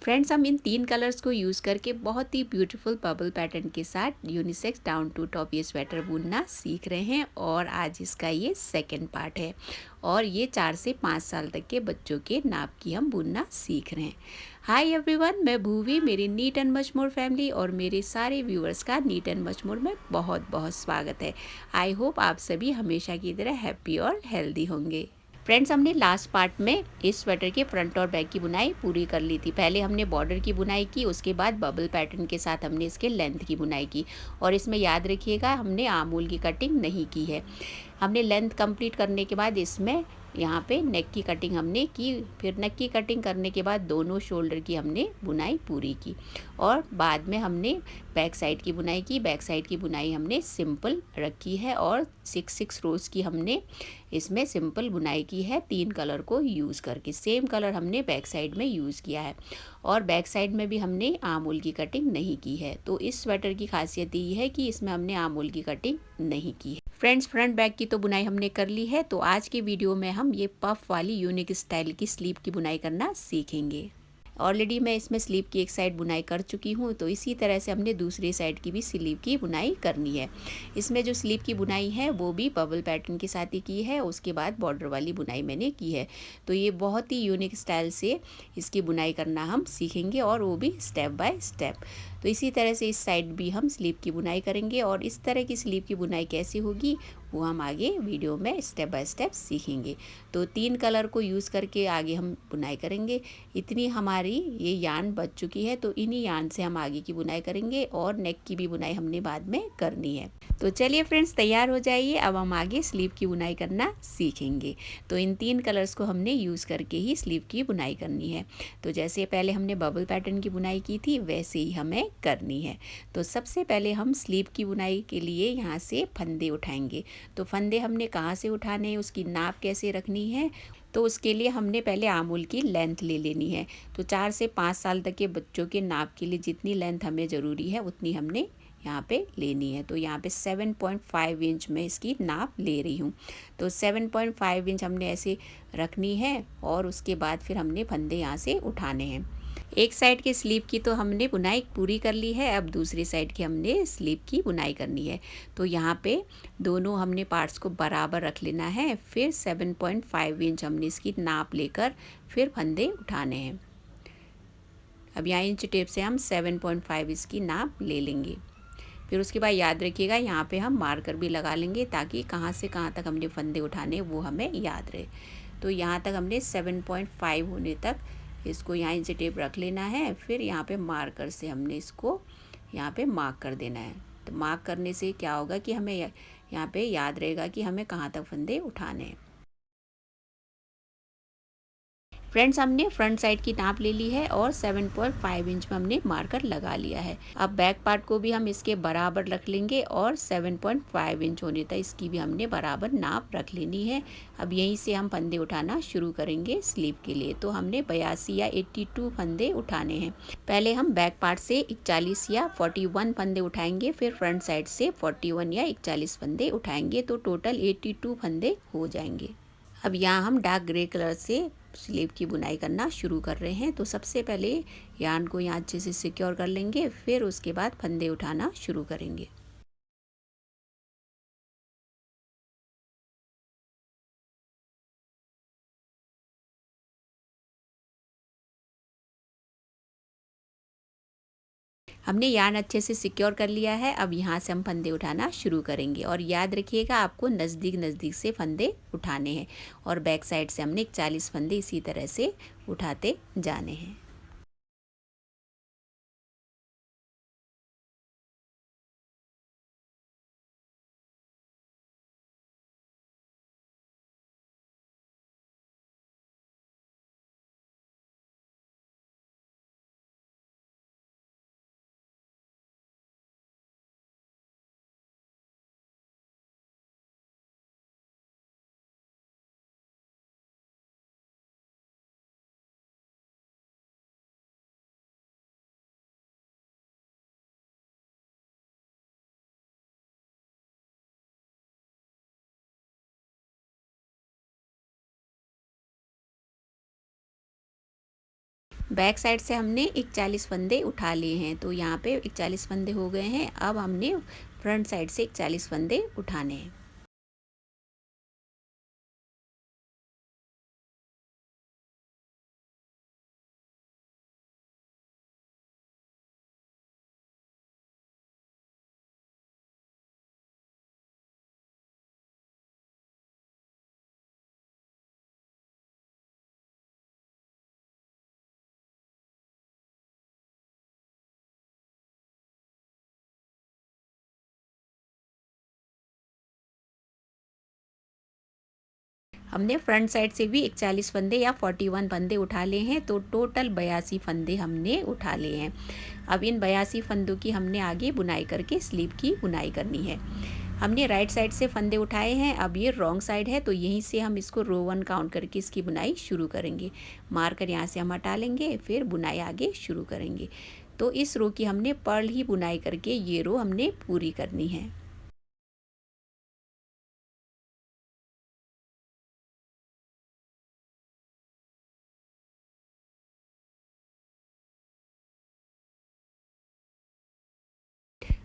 Friends, हम इन 3 colours को use करके बहुत ही ब्यूटीफुल बबल पैटर्न के साथ यूनिसेक्स डाउन टू टॉप ये स्वेटर बुनना सीख रहे हैं और आज इसका ये सेकंड पार्ट है और ये 4 से 5 साल तक के बच्चों के नाप की हम बुनना सीख रहे हैं। हाय एवरीवन, मैं भूवी, मेरी neat and much more family और मेरे सारे व्यूअर्स का नीट एंड मच मोर में बहुत बहुत स्वागत है। आई होप आप सभी हमेशा की तरह हैप्पी और हेल्दी होंगे। फ्रेंड्स, हमने लास्ट पार्ट में इस स्वेटर के फ्रंट और बैक की बुनाई पूरी कर ली थी। पहले हमने बॉर्डर की बुनाई की, उसके बाद बबल पैटर्न के साथ हमने इसके लेंथ की बुनाई की और इसमें याद रखिएगा हमने आमूल की कटिंग नहीं की है। हमने लेंथ कंप्लीट करने के बाद इसमें यहाँ पे नेक की कटिंग हमने की, फिर नेक की कटिंग करने के बाद दोनों शोल्डर की हमने बुनाई पूरी की और बाद में हमने बैक साइड की बुनाई की। बैक साइड की बुनाई हमने सिंपल रखी है और 6 रोज की हमने इसमें सिंपल बुनाई की है 3 कलर को यूज़ करके। सेम कलर हमने बैक साइड में यूज़ किया है और बैक साइड में भी हमने आमूल की कटिंग नहीं की है। तो इस स्वेटर की खासियत ये है कि इसमें हमने आमूल की कटिंग नहीं की है। फ्रेंड्स, फ्रंट बैक की तो बुनाई हमने कर ली है, तो आज के वीडियो में हम ये पफ वाली यूनिक स्टाइल की स्लीव की बुनाई करना सीखेंगे। ऑलरेडी मैं इसमें स्लीव की एक साइड बुनाई कर चुकी हूँ, तो इसी तरह से हमने दूसरी साइड की भी स्लीव की बुनाई करनी है। इसमें जो स्लीव की बुनाई है वो भी बबल पैटर्न के साथ ही की है, उसके बाद बॉर्डर वाली बुनाई मैंने की है। तो ये बहुत ही यूनिक स्टाइल से इसकी बुनाई करना हम सीखेंगे और वो भी स्टेप बाय स्टेप। तो इसी तरह से इस साइड भी हम स्लीव की बुनाई करेंगे और इस तरह की स्लीव की बुनाई कैसे होगी वो हम आगे वीडियो में स्टेप बाय स्टेप सीखेंगे। तो 3 कलर को यूज़ करके आगे हम बुनाई करेंगे। इतनी हमारी ये यार्न बच चुकी है, तो इन्हीं यार्न से हम आगे की बुनाई करेंगे और नेक की भी बुनाई हमने बाद में करनी है। तो चलिए फ्रेंड्स, तैयार हो जाइए, अब हम आगे स्लीव की बुनाई करना सीखेंगे। तो इन 3 कलर्स को हमने यूज़ करके ही स्लीव की बुनाई करनी है। तो जैसे पहले हमने बबल पैटर्न की बुनाई की थी वैसे ही हमें करनी है। तो सबसे पहले हम स्लीव की बुनाई के लिए यहाँ से फंदे उठाएंगे। तो फंदे हमने कहाँ से उठाने हैं, उसकी नाप कैसे रखनी है, तो उसके लिए हमने पहले आमूल की लेंथ ले लेनी है। तो 4 से 5 साल तक के बच्चों के नाप के लिए जितनी लेंथ हमें ज़रूरी है उतनी हमने यहाँ पे लेनी है। तो यहाँ पे 7.5 इंच में इसकी नाप ले रही हूँ। तो 7.5 इंच हमने ऐसे रखनी है और उसके बाद फिर हमने फंदे यहाँ से उठाने हैं। एक साइड के स्लीव की तो हमने बुनाई पूरी कर ली है, अब दूसरी साइड की हमने स्लीव की बुनाई करनी है। तो यहाँ पे दोनों हमने पार्ट्स को बराबर रख लेना है, फिर 7.5 इंच हमने इसकी नाप लेकर फिर फंदे उठाने हैं। अब यहाँ इंच टेप से हम 7.5 इसकी नाप ले लेंगे। फिर उसके बाद याद रखिएगा यहाँ पे हम मार्कर भी लगा लेंगे ताकि कहाँ से कहाँ तक हमने फंदे उठाने वो हमें याद रहे। तो यहाँ तक हमने 7.5 होने तक इसको यहाँ इंच टेप रख लेना है, फिर यहाँ पे मार्कर से हमने इसको यहाँ पे मार्क कर देना है। तो मार्क करने से क्या होगा कि हमें यहाँ पे याद रहेगा कि हमें कहाँ तक फंदे उठाने हैं। फ्रेंड्स, हमने फ्रंट साइड की नाप ले ली है और 7.5 इंच में हमने मार्कर लगा लिया है। अब बैक पार्ट को भी हम इसके बराबर रख लेंगे और 7.5 इंच होने तक इसकी भी हमने बराबर नाप रख लेनी है। अब यहीं से हम फंदे उठाना शुरू करेंगे स्लीव के लिए। तो हमने 82 या 82 फंदे उठाने हैं। पहले हम बैक पार्ट से 41 या 41 फंदे उठाएंगे, फिर फ्रंट साइड से 41 या 41 फंदे उठाएंगे, तो टोटल 82 फंदे हो जाएंगे। अब यहाँ हम डार्क ग्रे कलर से स्लीव की बुनाई करना शुरू कर रहे हैं। तो सबसे पहले यार्न को यहाँ अच्छे से सिक्योर कर लेंगे, फिर उसके बाद फंदे उठाना शुरू करेंगे। हमने यार्न अच्छे से सिक्योर कर लिया है, अब यहाँ से हम फंदे उठाना शुरू करेंगे और याद रखिएगा आपको नज़दीक नज़दीक से फंदे उठाने हैं और बैक साइड से हमने 40 फंदे इसी तरह से उठाते जाने हैं। बैक साइड से हमने 41 फंदे उठा लिए हैं, तो यहाँ पे 41 फंदे हो गए हैं। अब हमने फ्रंट साइड से 41 फंदे उठाने हैं। हमने फ्रंट साइड से भी 41 फंदे या 41 फंदे उठा लिए हैं, तो टोटल 82 फंदे हमने उठा लिए हैं। अब इन 82 फंदों की हमने आगे बुनाई करके स्लीव की बुनाई करनी है। हमने राइट साइड से फंदे उठाए हैं, अब ये रॉन्ग साइड है, तो यहीं से हम इसको रो 1 काउंट करके इसकी बुनाई शुरू करेंगे। मार्कर यहाँ से हम हटा लेंगे, फिर बुनाई आगे शुरू करेंगे। तो इस रो की हमने पर्ल ही बुनाई करके ये रो हमने पूरी करनी है।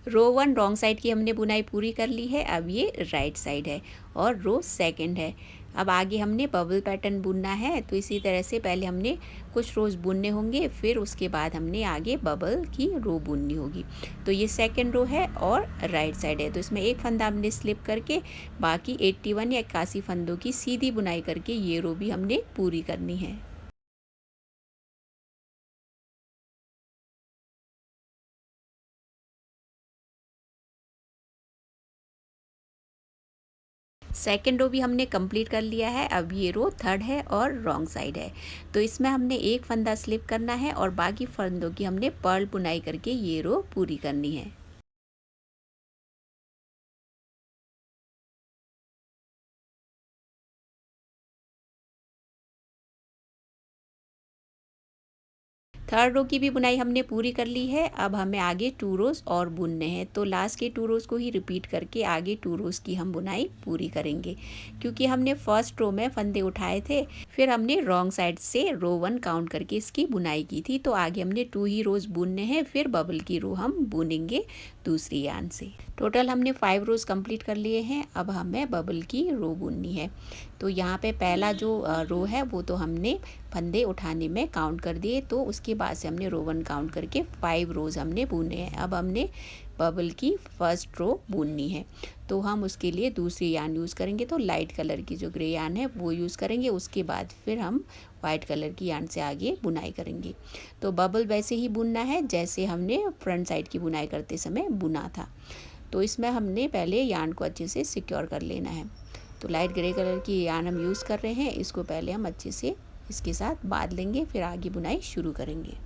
रो 1 रॉन्ग साइड की हमने बुनाई पूरी कर ली है। अब ये राइट साइड है और रो सेकंड है। अब आगे हमने बबल पैटर्न बुनना है, तो इसी तरह से पहले हमने कुछ रोज़ बुनने होंगे, फिर उसके बाद हमने आगे बबल की रो बुननी होगी। तो ये सेकंड रो है और राइट साइड है, तो इसमें एक फंदा हमने स्लिप करके बाकी 81 या 81 फंदों की सीधी बुनाई करके ये रो भी हमने पूरी करनी है। सेकेंड रो भी हमने कंप्लीट कर लिया है। अब ये रो थर्ड है और रॉन्ग साइड है, तो इसमें हमने एक फंदा स्लिप करना है और बाकी फंदों की हमने पर्ल बुनाई करके ये रो पूरी करनी है। थर्ड रो की भी बुनाई हमने पूरी कर ली है। अब हमें आगे 2 रोज़ और बुनने हैं, तो लास्ट के 2 रोज़ को ही रिपीट करके आगे 2 रोज़ की हम बुनाई पूरी करेंगे। क्योंकि हमने फर्स्ट रो में फंदे उठाए थे, फिर हमने रॉन्ग साइड से रो 1 काउंट करके इसकी बुनाई की थी, तो आगे हमने 2 ही रोज़ बुनने हैं, फिर बबल की रो हम बुनेंगे दूसरी यार्न से। टोटल हमने 5 रोज़ कंप्लीट कर लिए हैं। अब हमें बबल की रो बुननी है। तो यहाँ पे पहला जो रो है वो तो हमने फंदे उठाने में काउंट कर दिए, तो उसके बाद से हमने रो 1 काउंट करके 5 रोज़ हमने बुने हैं। अब हमने बबल की फर्स्ट रो बुननी है, तो हम उसके लिए दूसरी यार्न यूज़ करेंगे। तो लाइट कलर की जो ग्रे यार्न है वो यूज़ करेंगे, उसके बाद फिर हम वाइट कलर की यार्न से आगे बुनाई करेंगे। तो बबल वैसे ही बुनना है जैसे हमने फ्रंट साइड की बुनाई करते समय बुना था। तो इसमें हमने पहले यार्न को अच्छे से सिक्योर कर लेना है। तो लाइट ग्रे कलर की यार्न हम यूज़ कर रहे हैं, इसको पहले हम अच्छे से इसके साथ बांध लेंगे, फिर आगे बुनाई शुरू करेंगे।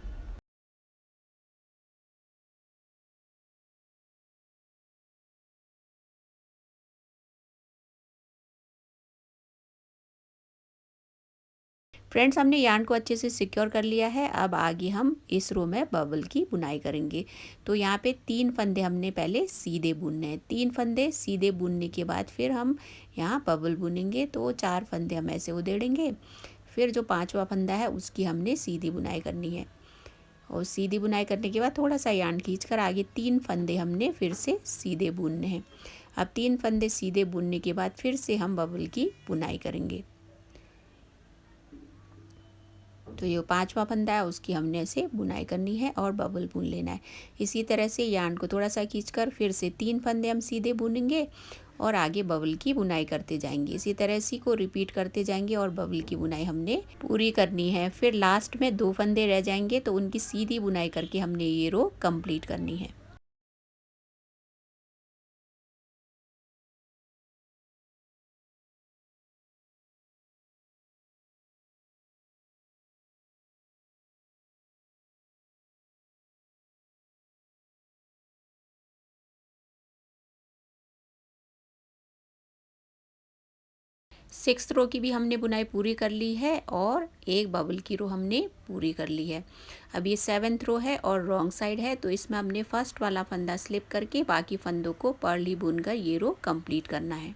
फ्रेंड्स, हमने यार्न को अच्छे से सिक्योर कर लिया है। अब आगे हम इस रो में बबल की बुनाई करेंगे। तो यहाँ पे 3 फंदे हमने पहले सीधे बुनने हैं। 3 फंदे सीधे बुनने के बाद फिर हम यहाँ बबल बुनेंगे, तो 4 फंदे हम ऐसे उधेड़ेंगे। फिर जो 5वां फंदा है उसकी हमने सीधी बुनाई करनी है, और सीधी बुनाई करने के बाद थोड़ा सा यार्न खींचकर आगे 3 फंदे हमने फिर से सीधे बुनने हैं। अब 3 फंदे सीधे बुनने के बाद फिर से हम बबल की बुनाई करेंगे। तो ये 5वां फंदा है उसकी हमने ऐसे बुनाई करनी है और बबल बुन लेना है। इसी तरह से यार्न को थोड़ा सा खींचकर फिर से 3 फंदे हम सीधे बुनेंगे और आगे बबल की बुनाई करते जाएंगे। इसी तरह इसी को रिपीट करते जाएंगे और बबल की बुनाई हमने पूरी करनी है। फिर लास्ट में 2 फंदे रह जाएंगे, तो उनकी सीधी बुनाई करके हमने ये रो कंप्लीट करनी है। सिक्स्थ रो की भी हमने बुनाई पूरी कर ली है और एक बबल की रो हमने पूरी कर ली है। अब ये 7th रो है और रॉन्ग साइड है, तो इसमें हमने फर्स्ट वाला फंदा स्लिप करके बाकी फंदों को पर्ल ही बुनकर ये रो कंप्लीट करना है।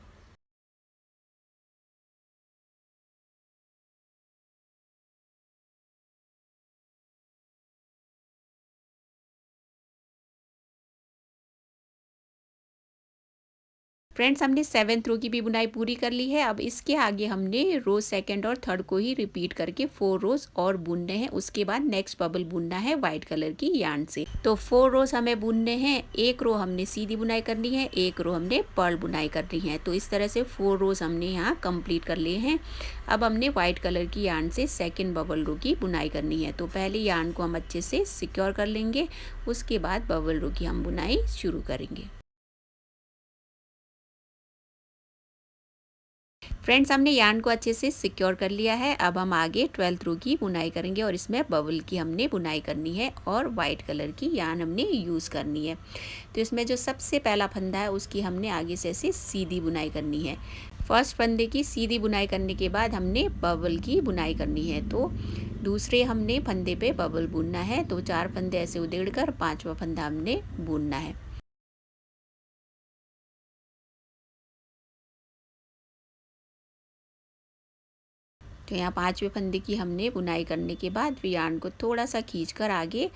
फ्रेंड्स, हमने 7th रो की भी बुनाई पूरी कर ली है। अब इसके आगे हमने रो 2nd और 3rd को ही रिपीट करके 4 रोज और बुनने हैं। उसके बाद नेक्स्ट बबल बुनना है वाइट कलर की यार्न से। तो 4 रोज हमें बुनने हैं। एक रो हमने सीधी बुनाई करनी है, एक रो हमने पर्ल बुनाई करनी है। तो इस तरह से 4 रोज हमने यहाँ कंप्लीट कर लिए हैं। अब हमने वाइट कलर की यार्न से 2nd बबल रो की बुनाई करनी है। तो पहले यार्न को हम अच्छे से सिक्योर कर लेंगे, उसके बाद बबल रो की हम बुनाई शुरू करेंगे। फ्रेंड्स, हमने यार्न को अच्छे से सिक्योर कर लिया है। अब हम आगे 12th रो की बुनाई करेंगे और इसमें बबल की हमने बुनाई करनी है और वाइट कलर की यार्न हमने यूज़ करनी है। तो इसमें जो सबसे पहला फंदा है उसकी हमने आगे से ऐसे सीधी बुनाई करनी है। फर्स्ट फंदे की सीधी बुनाई करने के बाद हमने बबल की बुनाई करनी है। तो दूसरे हमने फंदे पे बबल बुनना है। तो 4 फंदे ऐसे उधेड़ कर 5वां फंदा हमने बुनना है। तो यहाँ 5वें फंदे की हमने बुनाई करने के बाद फिर यार्न को थोड़ा सा खींचकर आगे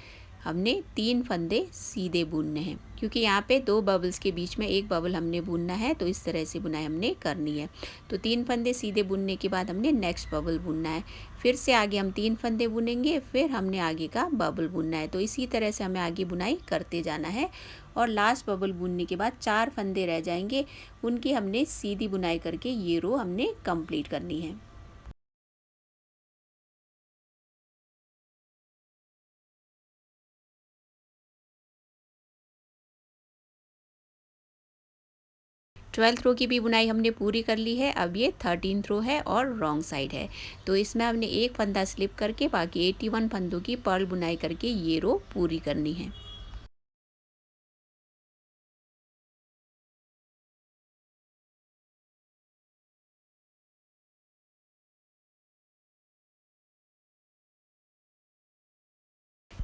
हमने 3 फंदे सीधे बुनने हैं, क्योंकि यहाँ पे 2 बबल्स के बीच में एक बबल हमने बुनना है। तो इस तरह से बुनाई हमने करनी है। तो 3 फंदे सीधे बुनने के बाद हमने नेक्स्ट बबल बुनना है। फिर से आगे हम 3 फंदे बुनेंगे, फिर हमने आगे का बबल बुनना है। तो इसी तरह से हमें आगे बुनाई करते जाना है और लास्ट बबल बुनने के बाद 4 फंदे रह जाएंगे, उनकी हमने सीधी बुनाई करके ये रो हमने कंप्लीट करनी है। ट्वेल्थ रो की भी बुनाई हमने पूरी कर ली है। अब ये 13th रो है और रॉन्ग साइड है। तो इसमें हमने एक फंदा स्लिप करके बाकी 81 फंदों की पर्ल बुनाई करके ये रो पूरी करनी है।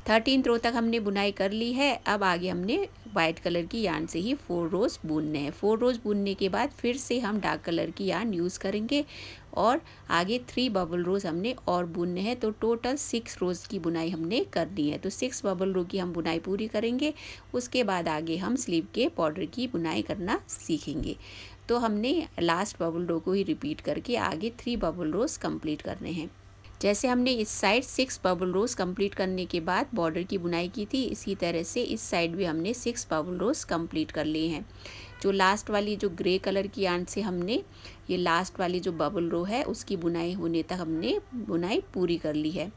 थर्टीन रो तक हमने बुनाई कर ली है। अब आगे हमने वाइट कलर की यार्न से ही 4 रोज बुनने हैं। 4 रोज बुनने के बाद फिर से हम डार्क कलर की यार्न यूज़ करेंगे और आगे 3 बबल रोज हमने और बुनने हैं। तो टोटल 6 रोज की बुनाई हमने करनी है। तो 6 बबल रो की हम बुनाई पूरी करेंगे। उसके बाद आगे हम स्लीव के बॉर्डर की बुनाई करना सीखेंगे। तो हमने लास्ट बबल रो को ही रिपीट करके आगे 3 बबल रोज कंप्लीट करने हैं। जैसे हमने इस साइड 6 बबल रोज कंप्लीट करने के बाद बॉर्डर की बुनाई की थी, इसी तरह से इस साइड भी हमने 6 बबल रोज कंप्लीट कर लिए हैं। जो लास्ट वाली जो ग्रे कलर की यार्न से हमने ये लास्ट वाली जो बबल रो है उसकी बुनाई होने तक हमने बुनाई पूरी कर ली है।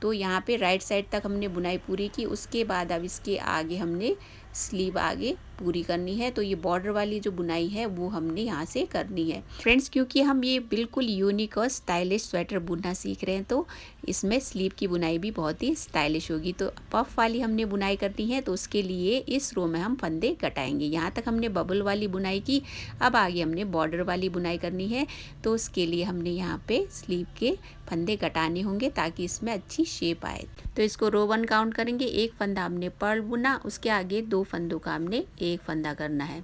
तो यहाँ पे राइट साइड तक हमने बुनाई पूरी की। उसके बाद अब इसके आगे हमने स्लीव आगे पूरी करनी है। तो ये बॉर्डर वाली जो बुनाई है वो हमने यहाँ से करनी है। फ्रेंड्स, क्योंकि हम ये बिल्कुल यूनिक और स्टाइलिश स्वेटर बुनना सीख रहे हैं तो इसमें स्लीव की बुनाई भी बहुत ही स्टाइलिश होगी। तो पफ वाली हमने बुनाई करनी है। तो उसके लिए इस रो में हम फंदे कटाएंगे। यहाँ तक हमने बबल वाली बुनाई की। अब आगे हमने बॉर्डर वाली बुनाई करनी है। तो उसके लिए हमने यहाँ पे स्लीव के फंदे कटाने होंगे ताकि इसमें अच्छी शेप आए। तो इसको रो 1 काउंट करेंगे। एक फंदा हमने पर्ल बुना, उसके आगे 2 फंदों का हमने एक फंदा करना है।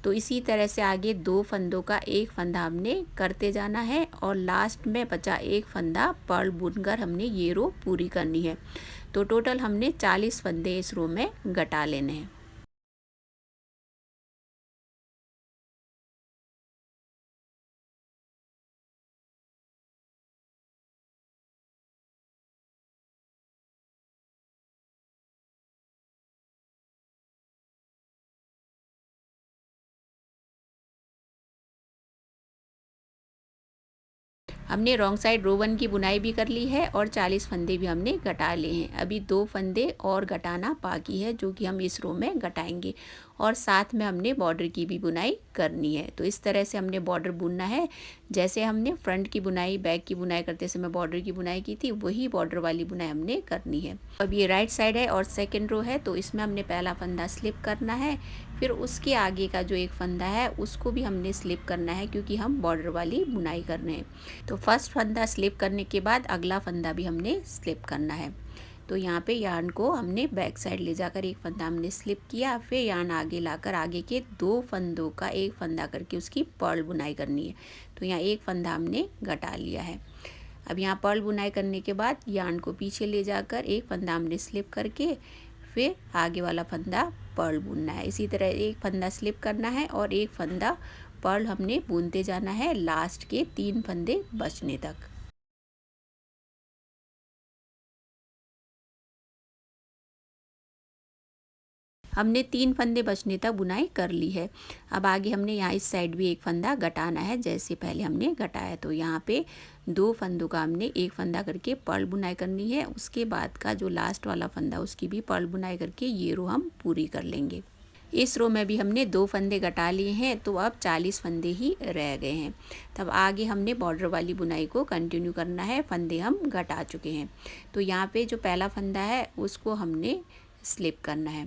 तो इसी तरह से आगे 2 फंदों का एक फंदा हमने करते जाना है और लास्ट में बचा एक फंदा पर्ल बुनकर हमने ये रो पूरी करनी है। तो टोटल हमने 40 फंदे इस रो में घटा लेने हैं। हमने रॉन्ग साइड रो 1 की बुनाई भी कर ली है और 40 फंदे भी हमने घटा लिए हैं। अभी 2 फंदे और घटाना बाकी है जो कि हम इस रो में घटाएंगे और साथ में हमने बॉर्डर की भी बुनाई करनी है। तो इस तरह से हमने बॉर्डर बुनना है। जैसे हमने फ्रंट की बुनाई बैक की बुनाई करते समय बॉर्डर की बुनाई की थी, वही बॉर्डर वाली बुनाई हमने करनी है। अब ये राइट साइड है और 2nd रो है। तो इसमें हमने पहला फंदा स्लिप करना है, फिर उसके आगे का जो एक फंदा है उसको भी हमने स्लिप करना है क्योंकि हम बॉर्डर वाली बुनाई कर रहे हैं। तो फर्स्ट फंदा स्लिप करने के बाद अगला फंदा भी हमने स्लिप करना है। तो यहाँ पे यार्न को हमने बैक साइड ले जाकर एक फंदा हमने स्लिप किया, फिर यार्न आगे लाकर आगे के 2 फंदों का एक फंदा करके उसकी पर्ल बुनाई करनी है। तो यहाँ एक फंदा हमने घटा लिया है। अब यहाँ पर्ल बुनाई करने के बाद यार्न को पीछे ले जाकर एक फंदा हमने स्लिप करके फिर आगे वाला फंदा पर्ल बुनना है। इसी तरह एक फंदा स्लिप करना है और एक फंदा पर्ल हमने बुनते जाना है लास्ट के 3 फंदे बचने तक। हमने 3 फंदे बचने तक बुनाई कर ली है। अब आगे हमने यहाँ इस साइड भी एक फंदा घटाना है, जैसे पहले हमने घटाया। तो यहाँ पे 2 फंदों का हमने एक फंदा करके पर्ल बुनाई करनी है। उसके बाद का जो लास्ट वाला फंदा उसकी भी पर्ल बुनाई करके ये रो हम पूरी कर लेंगे। इस रो में भी हमने 2 फंदे घटा लिए हैं, तो अब 40 फंदे ही रह गए हैं। तब आगे हमने बॉर्डर वाली बुनाई को कंटिन्यू करना है। फंदे हम घटा चुके हैं। तो यहाँ पे जो पहला फंदा है उसको हमने स्लिप करना है।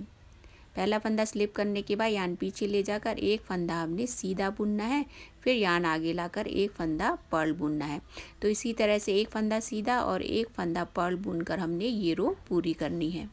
पहला फंदा स्लिप करने के बाद यान पीछे ले जाकर एक फंदा हमने सीधा बुनना है, फिर यान आगे लाकर एक फंदा पर्ल बुनना है। तो इसी तरह से एक फंदा सीधा और एक फंदा पर्ल बुनकर हमने ये रो पूरी करनी है।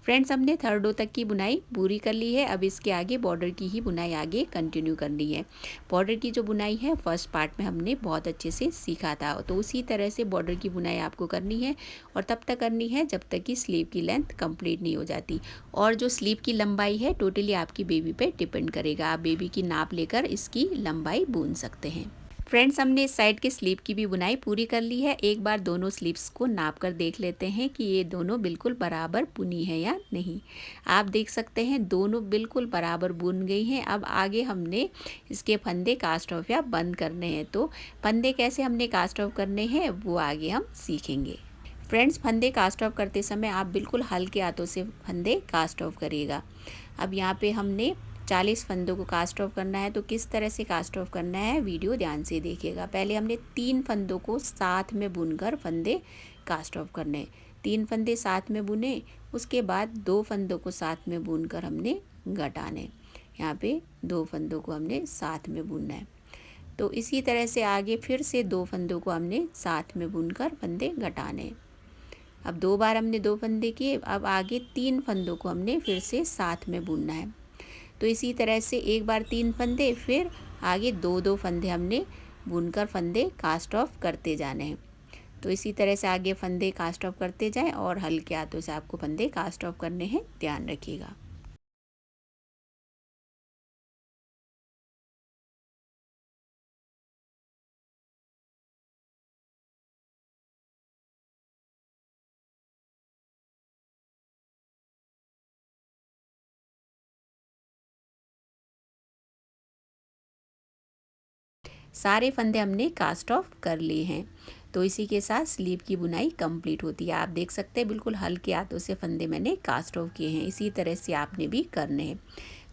फ्रेंड्स, हमने थर्ड रो तक की बुनाई पूरी कर ली है। अब इसके आगे बॉर्डर की ही बुनाई आगे कंटिन्यू करनी है। बॉर्डर की जो बुनाई है फर्स्ट पार्ट में हमने बहुत अच्छे से सीखा था, तो उसी तरह से बॉर्डर की बुनाई आपको करनी है और तब तक करनी है जब तक कि स्लीव की लेंथ कंप्लीट नहीं हो जाती। और जो स्लीव की लंबाई है टोटली आपकी बेबी पे डिपेंड करेगा। आप बेबी की नाप लेकर इसकी लंबाई बुन सकते हैं। फ्रेंड्स, हमने इस साइड के स्लीव की भी बुनाई पूरी कर ली है। एक बार दोनों स्लीव्स को नाप कर देख लेते हैं कि ये दोनों बिल्कुल बराबर बुनी है या नहीं। आप देख सकते हैं दोनों बिल्कुल बराबर बुन गई हैं। अब आगे हमने इसके फंदे कास्ट ऑफ या बंद करने हैं। तो फंदे कैसे हमने कास्ट ऑफ करने हैं वो आगे हम सीखेंगे। फ्रेंड्स, फंदे कास्ट ऑफ करते समय आप बिल्कुल हल्के हाथों से फंदे कास्ट ऑफ करिएगा। अब यहाँ पे हमने 40 फंदों को कास्ट ऑफ करना है। तो किस तरह से कास्ट ऑफ करना है वीडियो ध्यान से देखिएगा। पहले हमने 3 फंदों को साथ में बुनकर फंदे कास्ट ऑफ करने। 3 फंदे साथ में बुने, उसके बाद 2 फंदों को साथ में बुनकर हमने घटाने। यहाँ पे 2 फंदों को हमने साथ में बुनना है। तो इसी तरह से आगे फिर से 2 फंदों को हमने साथ में बुनकर फंदे घटाने। अब 2 बार हमने 2 फंदे किए। अब आगे 3 फंदों को हमने फिर से साथ में बुनना है। तो इसी तरह से एक बार 3 फंदे, फिर आगे 2-2 फंदे हमने बुनकर फंदे कास्ट ऑफ करते जाने हैं। तो इसी तरह से आगे फंदे कास्ट ऑफ करते जाएं और हल्के हाथों से आपको फंदे कास्ट ऑफ करने हैं, ध्यान रखिएगा। सारे फंदे हमने कास्ट ऑफ कर लिए हैं। तो इसी के साथ स्लीव की बुनाई कंप्लीट होती है। आप देख सकते हैं बिल्कुल हल्के हाथों से फंदे मैंने कास्ट ऑफ किए हैं। इसी तरह से आपने भी करने हैं।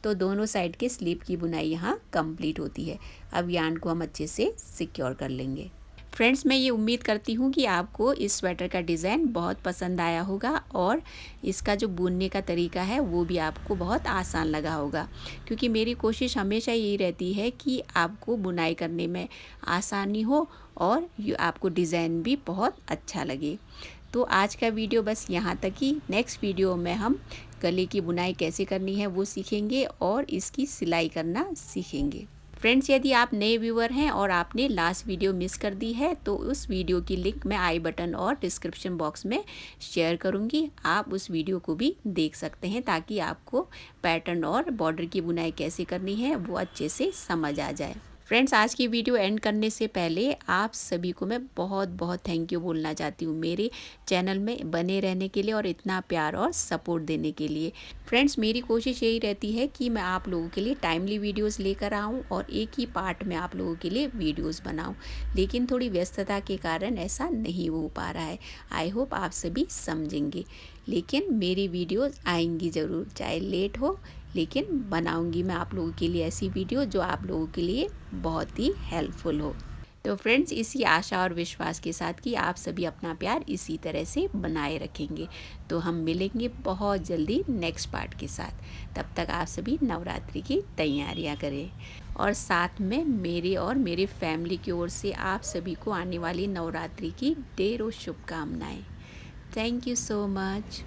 तो दोनों साइड के स्लीव की बुनाई यहाँ कंप्लीट होती है। अब यार्न को हम अच्छे से सिक्योर कर लेंगे। फ्रेंड्स, मैं ये उम्मीद करती हूँ कि आपको इस स्वेटर का डिज़ाइन बहुत पसंद आया होगा और इसका जो बुनने का तरीका है वो भी आपको बहुत आसान लगा होगा, क्योंकि मेरी कोशिश हमेशा यही रहती है कि आपको बुनाई करने में आसानी हो और आपको डिज़ाइन भी बहुत अच्छा लगे। तो आज का वीडियो बस यहाँ तक ही। नेक्स्ट वीडियो में हम गले की बुनाई कैसे करनी है वो सीखेंगे और इसकी सिलाई करना सीखेंगे। फ्रेंड्स, यदि आप नए व्यूअर हैं और आपने लास्ट वीडियो मिस कर दी है तो उस वीडियो की लिंक मैं आई बटन और डिस्क्रिप्शन बॉक्स में शेयर करूंगी। आप उस वीडियो को भी देख सकते हैं ताकि आपको पैटर्न और बॉर्डर की बुनाई कैसे करनी है वो अच्छे से समझ आ जाए। फ्रेंड्स, आज की वीडियो एंड करने से पहले आप सभी को मैं बहुत बहुत थैंक यू बोलना चाहती हूँ मेरे चैनल में बने रहने के लिए और इतना प्यार और सपोर्ट देने के लिए। फ्रेंड्स, मेरी कोशिश यही रहती है कि मैं आप लोगों के लिए टाइमली वीडियोस लेकर आऊँ और एक ही पार्ट में आप लोगों के लिए वीडियोस बनाऊँ, लेकिन थोड़ी व्यस्तता के कारण ऐसा नहीं हो पा रहा है। आई होप आप सभी समझेंगे, लेकिन मेरी वीडियोस आएंगी ज़रूर, चाहे लेट हो, लेकिन बनाऊंगी मैं आप लोगों के लिए ऐसी वीडियो जो आप लोगों के लिए बहुत ही हेल्पफुल हो। तो फ्रेंड्स, इसी आशा और विश्वास के साथ कि आप सभी अपना प्यार इसी तरह से बनाए रखेंगे। तो हम मिलेंगे बहुत जल्दी नेक्स्ट पार्ट के साथ। तब तक आप सभी नवरात्रि की तैयारियां करें और साथ में मेरे और मेरे फैमिली की ओर से आप सभी को आने वाली नवरात्रि की ढेरों शुभकामनाएं। Thank you so much.